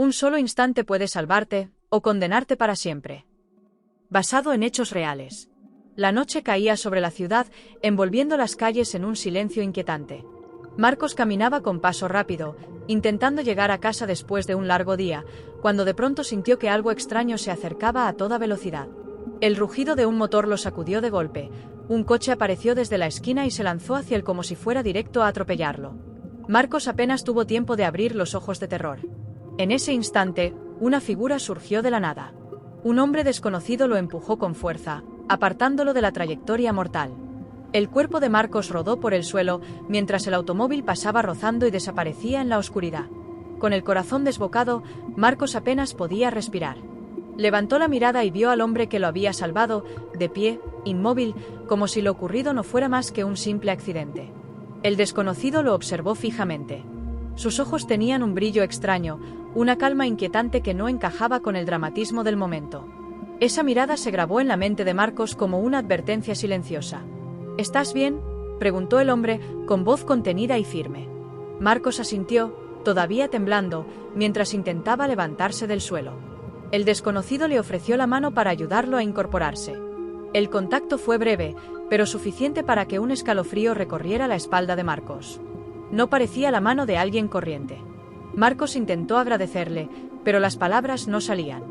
Un solo instante puede salvarte, o condenarte para siempre. Basado en hechos reales. La noche caía sobre la ciudad, envolviendo las calles en un silencio inquietante. Marcos caminaba con paso rápido, intentando llegar a casa después de un largo día, cuando de pronto sintió que algo extraño se acercaba a toda velocidad. El rugido de un motor lo sacudió de golpe. Un coche apareció desde la esquina y se lanzó hacia él como si fuera directo a atropellarlo. Marcos apenas tuvo tiempo de abrir los ojos de terror. En ese instante, una figura surgió de la nada. Un hombre desconocido lo empujó con fuerza, apartándolo de la trayectoria mortal. El cuerpo de Marcos rodó por el suelo, mientras el automóvil pasaba rozando y desaparecía en la oscuridad. Con el corazón desbocado, Marcos apenas podía respirar. Levantó la mirada y vio al hombre que lo había salvado, de pie, inmóvil, como si lo ocurrido no fuera más que un simple accidente. El desconocido lo observó fijamente. Sus ojos tenían un brillo extraño, una calma inquietante que no encajaba con el dramatismo del momento. Esa mirada se grabó en la mente de Marcos como una advertencia silenciosa. ¿Estás bien?, preguntó el hombre, con voz contenida y firme. Marcos asintió, todavía temblando, mientras intentaba levantarse del suelo. El desconocido le ofreció la mano para ayudarlo a incorporarse. El contacto fue breve, pero suficiente para que un escalofrío recorriera la espalda de Marcos. No parecía la mano de alguien corriente. Marcos intentó agradecerle, pero las palabras no salían.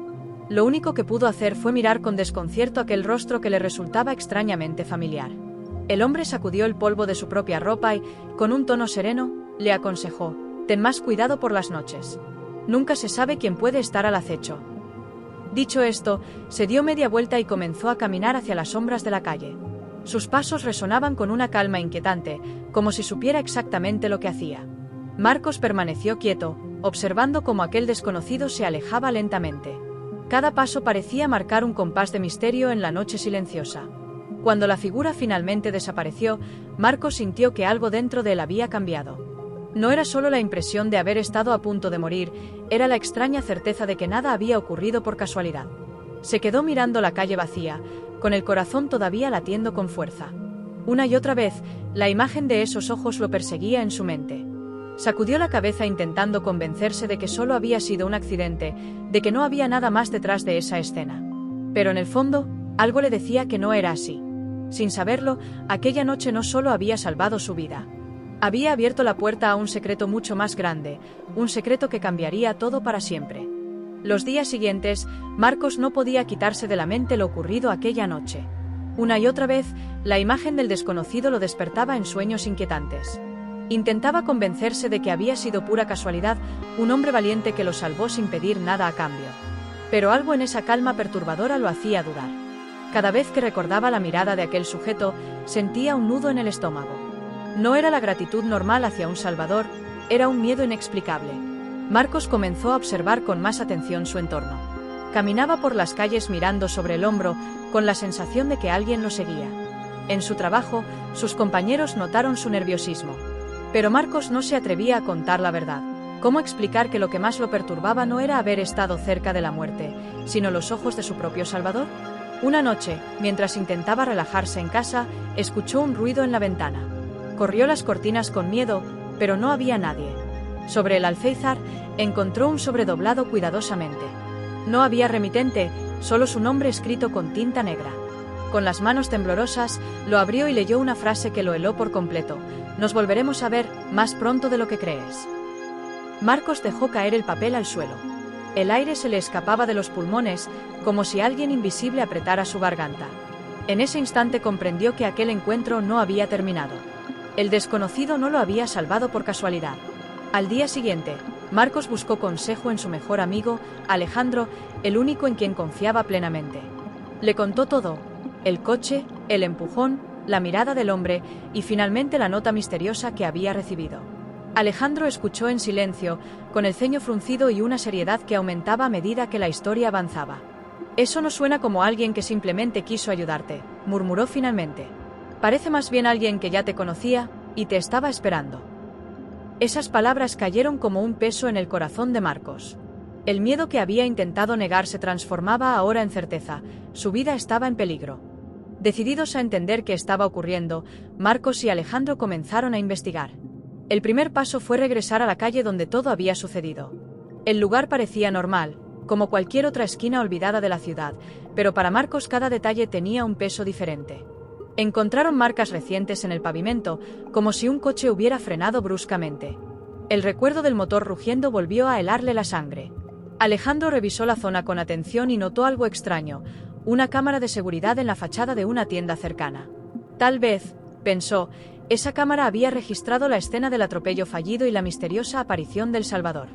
Lo único que pudo hacer fue mirar con desconcierto aquel rostro que le resultaba extrañamente familiar. El hombre sacudió el polvo de su propia ropa y, con un tono sereno, le aconsejó: «Ten más cuidado por las noches. Nunca se sabe quién puede estar al acecho». Dicho esto, se dio media vuelta y comenzó a caminar hacia las sombras de la calle. Sus pasos resonaban con una calma inquietante, como si supiera exactamente lo que hacía. Marcos permaneció quieto, observando cómo aquel desconocido se alejaba lentamente. Cada paso parecía marcar un compás de misterio en la noche silenciosa. Cuando la figura finalmente desapareció, Marcos sintió que algo dentro de él había cambiado. No era solo la impresión de haber estado a punto de morir, era la extraña certeza de que nada había ocurrido por casualidad. Se quedó mirando la calle vacía, con el corazón todavía latiendo con fuerza. Una y otra vez, la imagen de esos ojos lo perseguía en su mente. Sacudió la cabeza intentando convencerse de que solo había sido un accidente, de que no había nada más detrás de esa escena. Pero en el fondo, algo le decía que no era así. Sin saberlo, aquella noche no solo había salvado su vida. Había abierto la puerta a un secreto mucho más grande, un secreto que cambiaría todo para siempre. Los días siguientes, Marcos no podía quitarse de la mente lo ocurrido aquella noche. Una y otra vez, la imagen del desconocido lo despertaba en sueños inquietantes. Intentaba convencerse de que había sido pura casualidad, un hombre valiente que lo salvó sin pedir nada a cambio. Pero algo en esa calma perturbadora lo hacía dudar. Cada vez que recordaba la mirada de aquel sujeto, sentía un nudo en el estómago. No era la gratitud normal hacia un salvador, era un miedo inexplicable. Marcos comenzó a observar con más atención su entorno. Caminaba por las calles mirando sobre el hombro, con la sensación de que alguien lo seguía. En su trabajo, sus compañeros notaron su nerviosismo. Pero Marcos no se atrevía a contar la verdad. ¿Cómo explicar que lo que más lo perturbaba no era haber estado cerca de la muerte, sino los ojos de su propio salvador? Una noche, mientras intentaba relajarse en casa, escuchó un ruido en la ventana. Corrió las cortinas con miedo, pero no había nadie. Sobre el alféizar, encontró un sobre doblado cuidadosamente. No había remitente, solo su nombre escrito con tinta negra. Con las manos temblorosas, lo abrió y leyó una frase que lo heló por completo: «Nos volveremos a ver, más pronto de lo que crees». Marcos dejó caer el papel al suelo. El aire se le escapaba de los pulmones, como si alguien invisible apretara su garganta. En ese instante comprendió que aquel encuentro no había terminado. El desconocido no lo había salvado por casualidad. Al día siguiente, Marcos buscó consejo en su mejor amigo, Alejandro, el único en quien confiaba plenamente. Le contó todo: el coche, el empujón, la mirada del hombre y finalmente la nota misteriosa que había recibido. Alejandro escuchó en silencio, con el ceño fruncido y una seriedad que aumentaba a medida que la historia avanzaba. «Eso no suena como alguien que simplemente quiso ayudarte», murmuró finalmente. «Parece más bien alguien que ya te conocía y te estaba esperando». Esas palabras cayeron como un peso en el corazón de Marcos. El miedo que había intentado negar se transformaba ahora en certeza: su vida estaba en peligro. Decididos a entender qué estaba ocurriendo, Marcos y Alejandro comenzaron a investigar. El primer paso fue regresar a la calle donde todo había sucedido. El lugar parecía normal, como cualquier otra esquina olvidada de la ciudad, pero para Marcos cada detalle tenía un peso diferente. Encontraron marcas recientes en el pavimento, como si un coche hubiera frenado bruscamente. El recuerdo del motor rugiendo volvió a helarle la sangre. Alejandro revisó la zona con atención y notó algo extraño, una cámara de seguridad en la fachada de una tienda cercana. Tal vez, pensó, esa cámara había registrado la escena del atropello fallido y la misteriosa aparición del Salvador.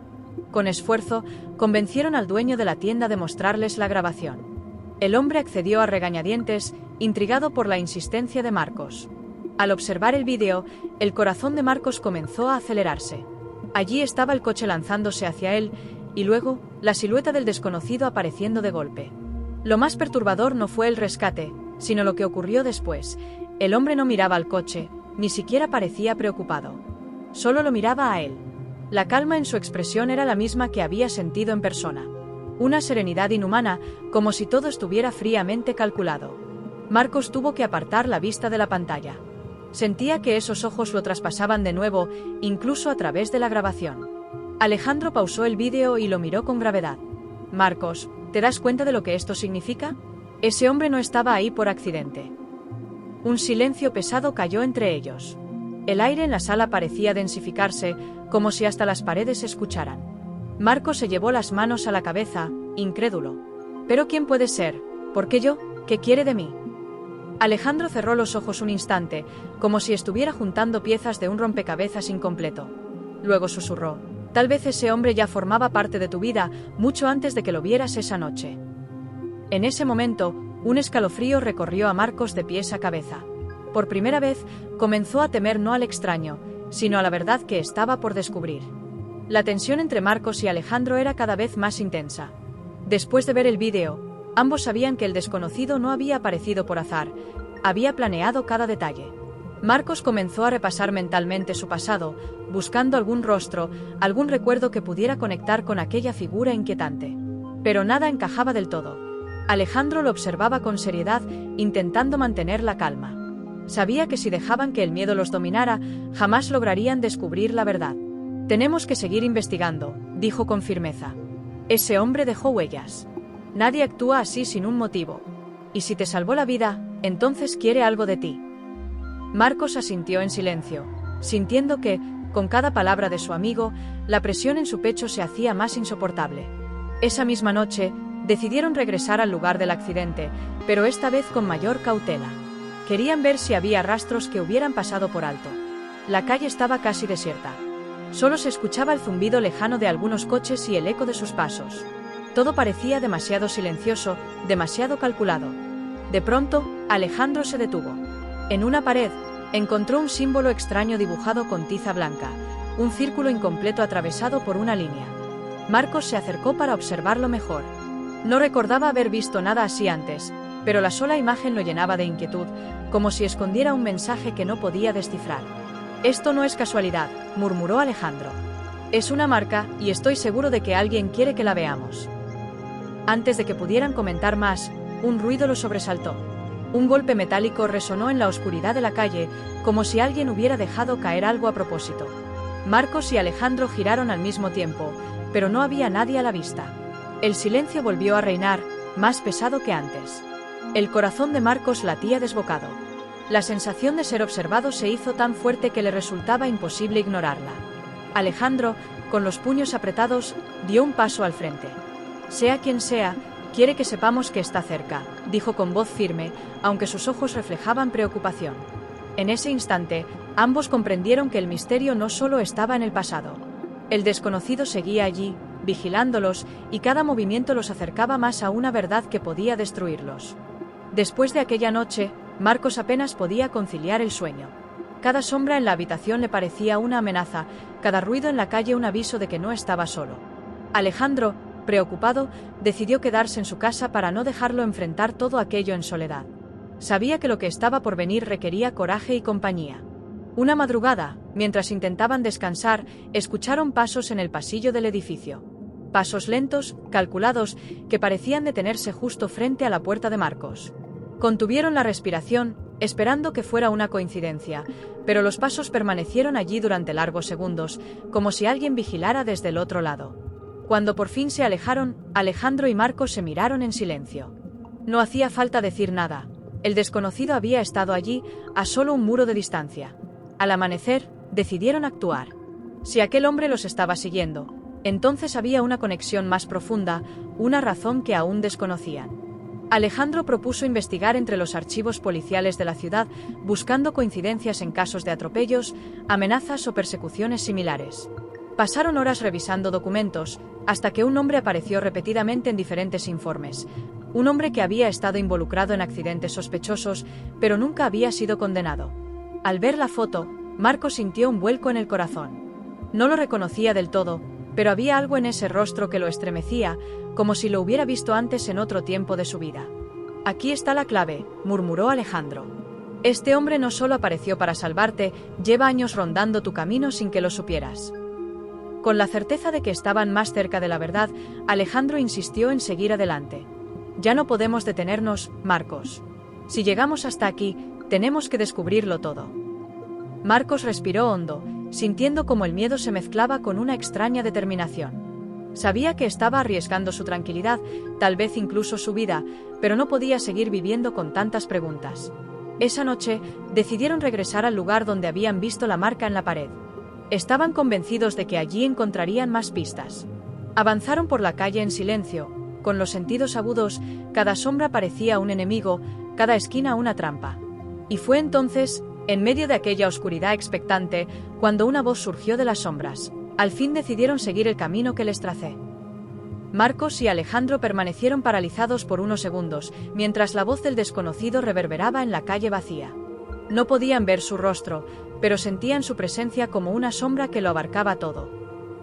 Con esfuerzo, convencieron al dueño de la tienda de mostrarles la grabación. El hombre accedió a regañadientes, intrigado por la insistencia de Marcos. Al observar el vídeo, el corazón de Marcos comenzó a acelerarse. Allí estaba el coche lanzándose hacia él, y luego, la silueta del desconocido apareciendo de golpe. Lo más perturbador no fue el rescate, sino lo que ocurrió después. El hombre no miraba al coche, ni siquiera parecía preocupado. Solo lo miraba a él. La calma en su expresión era la misma que había sentido en persona. Una serenidad inhumana, como si todo estuviera fríamente calculado. Marcos tuvo que apartar la vista de la pantalla. Sentía que esos ojos lo traspasaban de nuevo, incluso a través de la grabación. Alejandro pausó el vídeo y lo miró con gravedad. Marcos, ¿te das cuenta de lo que esto significa? Ese hombre no estaba ahí por accidente. Un silencio pesado cayó entre ellos. El aire en la sala parecía densificarse, como si hasta las paredes escucharan. Marcos se llevó las manos a la cabeza, incrédulo. ¿Pero quién puede ser? ¿Por qué yo? ¿Qué quiere de mí? Alejandro cerró los ojos un instante, como si estuviera juntando piezas de un rompecabezas incompleto. Luego susurró: tal vez ese hombre ya formaba parte de tu vida mucho antes de que lo vieras esa noche. En ese momento, un escalofrío recorrió a Marcos de pies a cabeza. Por primera vez, comenzó a temer no al extraño, sino a la verdad que estaba por descubrir. La tensión entre Marcos y Alejandro era cada vez más intensa. Después de ver el vídeo, ambos sabían que el desconocido no había aparecido por azar, había planeado cada detalle. Marcos comenzó a repasar mentalmente su pasado, buscando algún rostro, algún recuerdo que pudiera conectar con aquella figura inquietante. Pero nada encajaba del todo. Alejandro lo observaba con seriedad, intentando mantener la calma. Sabía que si dejaban que el miedo los dominara, jamás lograrían descubrir la verdad. Tenemos que seguir investigando, dijo con firmeza. Ese hombre dejó huellas. Nadie actúa así sin un motivo. Y si te salvó la vida, entonces quiere algo de ti. Marcos asintió en silencio, sintiendo que, con cada palabra de su amigo, la presión en su pecho se hacía más insoportable. Esa misma noche, decidieron regresar al lugar del accidente, pero esta vez con mayor cautela. Querían ver si había rastros que hubieran pasado por alto. La calle estaba casi desierta. Solo se escuchaba el zumbido lejano de algunos coches y el eco de sus pasos. Todo parecía demasiado silencioso, demasiado calculado. De pronto, Alejandro se detuvo. En una pared, encontró un símbolo extraño dibujado con tiza blanca, un círculo incompleto atravesado por una línea. Marcos se acercó para observarlo mejor. No recordaba haber visto nada así antes, pero la sola imagen lo llenaba de inquietud, como si escondiera un mensaje que no podía descifrar. Esto no es casualidad, murmuró Alejandro. Es una marca, y estoy seguro de que alguien quiere que la veamos. Antes de que pudieran comentar más, un ruido lo sobresaltó. Un golpe metálico resonó en la oscuridad de la calle, como si alguien hubiera dejado caer algo a propósito. Marcos y Alejandro giraron al mismo tiempo, pero no había nadie a la vista. El silencio volvió a reinar, más pesado que antes. El corazón de Marcos latía desbocado. La sensación de ser observado se hizo tan fuerte que le resultaba imposible ignorarla. Alejandro, con los puños apretados, dio un paso al frente. Sea quien sea, quiere que sepamos que está cerca, dijo con voz firme, aunque sus ojos reflejaban preocupación. En ese instante, ambos comprendieron que el misterio no solo estaba en el pasado. El desconocido seguía allí, vigilándolos, y cada movimiento los acercaba más a una verdad que podía destruirlos. Después de aquella noche, Marcos apenas podía conciliar el sueño. Cada sombra en la habitación le parecía una amenaza, cada ruido en la calle un aviso de que no estaba solo. Alejandro, preocupado, decidió quedarse en su casa para no dejarlo enfrentar todo aquello en soledad. Sabía que lo que estaba por venir requería coraje y compañía. Una madrugada, mientras intentaban descansar, escucharon pasos en el pasillo del edificio. Pasos lentos, calculados, que parecían detenerse justo frente a la puerta de Marcos. Contuvieron la respiración, esperando que fuera una coincidencia, pero los pasos permanecieron allí durante largos segundos, como si alguien vigilara desde el otro lado. Cuando por fin se alejaron, Alejandro y Marcos se miraron en silencio. No hacía falta decir nada. El desconocido había estado allí, a solo un muro de distancia. Al amanecer, decidieron actuar. Si aquel hombre los estaba siguiendo, entonces había una conexión más profunda, una razón que aún desconocían. Alejandro propuso investigar entre los archivos policiales de la ciudad, buscando coincidencias en casos de atropellos, amenazas o persecuciones similares. Pasaron horas revisando documentos, hasta que un hombre apareció repetidamente en diferentes informes. Un hombre que había estado involucrado en accidentes sospechosos, pero nunca había sido condenado. Al ver la foto, Marcos sintió un vuelco en el corazón. No lo reconocía del todo, pero había algo en ese rostro que lo estremecía, como si lo hubiera visto antes en otro tiempo de su vida. Aquí está la clave, murmuró Alejandro. Este hombre no solo apareció para salvarte, lleva años rondando tu camino sin que lo supieras. Con la certeza de que estaban más cerca de la verdad, Alejandro insistió en seguir adelante. Ya no podemos detenernos, Marcos. Si llegamos hasta aquí, tenemos que descubrirlo todo. Marcos respiró hondo, sintiendo como el miedo se mezclaba con una extraña determinación. Sabía que estaba arriesgando su tranquilidad, tal vez incluso su vida, pero no podía seguir viviendo con tantas preguntas. Esa noche, decidieron regresar al lugar donde habían visto la marca en la pared. Estaban convencidos de que allí encontrarían más pistas. Avanzaron por la calle en silencio, con los sentidos agudos, cada sombra parecía un enemigo, cada esquina una trampa. Y fue entonces, en medio de aquella oscuridad expectante, cuando una voz surgió de las sombras. Al fin decidieron seguir el camino que les tracé. Marcos y Alejandro permanecieron paralizados por unos segundos, mientras la voz del desconocido reverberaba en la calle vacía. No podían ver su rostro, pero sentían su presencia como una sombra que lo abarcaba todo.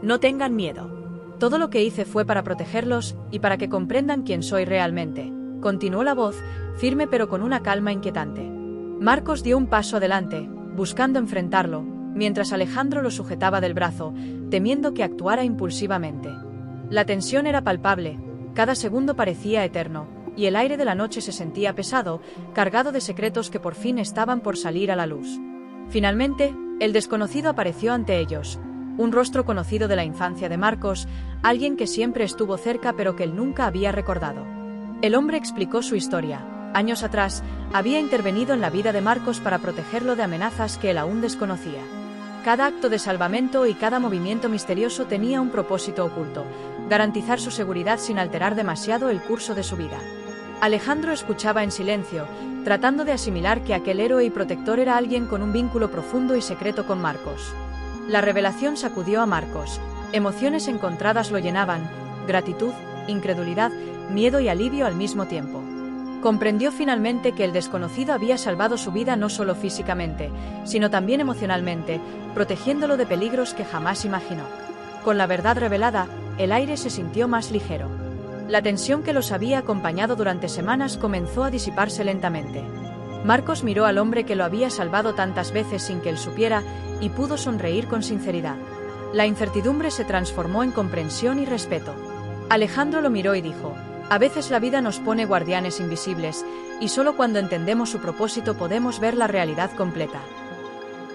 No tengan miedo. Todo lo que hice fue para protegerlos y para que comprendan quién soy realmente, continuó la voz, firme pero con una calma inquietante. Marcos dio un paso adelante, buscando enfrentarlo, mientras Alejandro lo sujetaba del brazo, temiendo que actuara impulsivamente. La tensión era palpable, cada segundo parecía eterno, y el aire de la noche se sentía pesado, cargado de secretos que por fin estaban por salir a la luz. Finalmente, el desconocido apareció ante ellos, un rostro conocido de la infancia de Marcos, alguien que siempre estuvo cerca pero que él nunca había recordado. El hombre explicó su historia. Años atrás, había intervenido en la vida de Marcos para protegerlo de amenazas que él aún desconocía. Cada acto de salvamento y cada movimiento misterioso tenía un propósito oculto, garantizar su seguridad sin alterar demasiado el curso de su vida. Alejandro escuchaba en silencio, tratando de asimilar que aquel héroe y protector era alguien con un vínculo profundo y secreto con Marcos. La revelación sacudió a Marcos, emociones encontradas lo llenaban, gratitud, incredulidad, miedo y alivio al mismo tiempo. Comprendió finalmente que el desconocido había salvado su vida no solo físicamente, sino también emocionalmente, protegiéndolo de peligros que jamás imaginó. Con la verdad revelada, el aire se sintió más ligero. La tensión que los había acompañado durante semanas comenzó a disiparse lentamente. Marcos miró al hombre que lo había salvado tantas veces sin que él supiera, y pudo sonreír con sinceridad. La incertidumbre se transformó en comprensión y respeto. Alejandro lo miró y dijo: a veces la vida nos pone guardianes invisibles, y solo cuando entendemos su propósito podemos ver la realidad completa.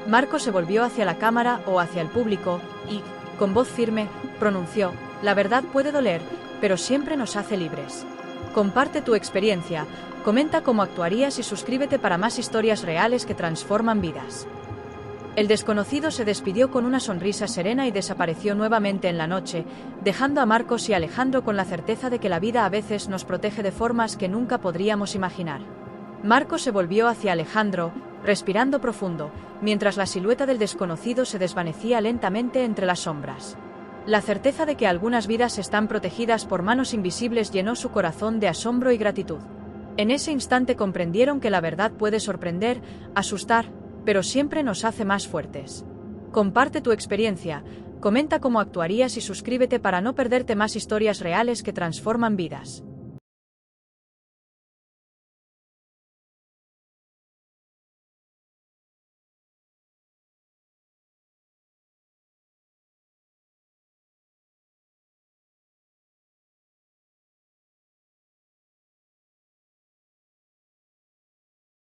Marcos se volvió hacia la cámara o hacia el público, y, con voz firme, pronunció: la verdad puede doler, pero siempre nos hace libres. Comparte tu experiencia, comenta cómo actuarías y suscríbete para más historias reales que transforman vidas. El desconocido se despidió con una sonrisa serena y desapareció nuevamente en la noche, dejando a Marcos y Alejandro con la certeza de que la vida a veces nos protege de formas que nunca podríamos imaginar. Marcos se volvió hacia Alejandro, respirando profundo, mientras la silueta del desconocido se desvanecía lentamente entre las sombras. La certeza de que algunas vidas están protegidas por manos invisibles llenó su corazón de asombro y gratitud. En ese instante comprendieron que la verdad puede sorprender, asustar, pero siempre nos hace más fuertes. Comparte tu experiencia, comenta cómo actuarías y suscríbete para no perderte más historias reales que transforman vidas.